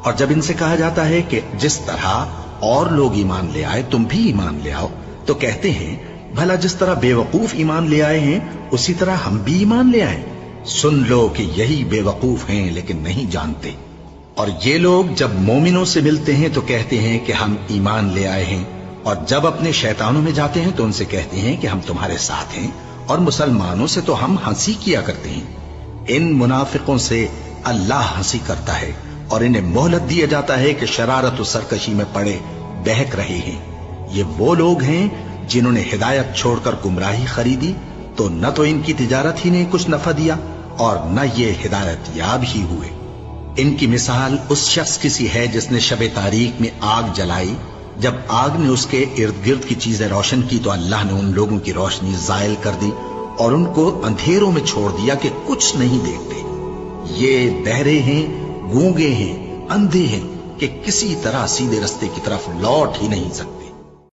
اور جب ان سے کہا جاتا ہے کہ جس طرح اور لوگ ایمان لے آئے تم بھی ایمان لے آؤ، تو کہتے ہیں بھلا جس طرح بے وقوف ایمان لے آئے ہیں اسی طرح ہم بھی ایمان لے آئیں۔ سن لو کہ یہی بے وقوف ہیں لیکن نہیں جانتے۔ اور یہ لوگ جب مومنوں سے ملتے ہیں تو کہتے ہیں کہ ہم ایمان لے آئے ہیں، اور جب اپنے شیطانوں میں جاتے ہیں تو ان سے کہتے ہیں کہ ہم تمہارے ساتھ ہیں، اور مسلمانوں سے تو ہم ہنسی کیا کرتے ہیں۔ ان منافقوں سے اللہ ہنسی کرتا ہے اور انہیں مہلت دیا جاتا ہے کہ شرارت و سرکشی میں پڑے بہک رہے ہیں۔ یہ وہ لوگ ہیں جنہوں نے ہدایت چھوڑ کر گمراہی خریدی، تو نہ تو ان کی تجارت ہی نے کچھ نفع دیا اور نہ یہ ہدایت یاب ہی ہوئے۔ ان کی مثال اس شخص کی سی ہے جس نے شب تاریک میں آگ جلائی، جب آگ نے اس کے ارد گرد کی چیزیں روشن کی تو اللہ نے ان لوگوں کی روشنی زائل کر دی اور ان کو اندھیروں میں چھوڑ دیا کہ کچھ نہیں دیکھتے۔ یہ بہرے ہیں، گونگے ہیں، اندھے ہیں کہ کسی طرح سیدھے رستے کی طرف لوٹ ہی نہیں سکتے۔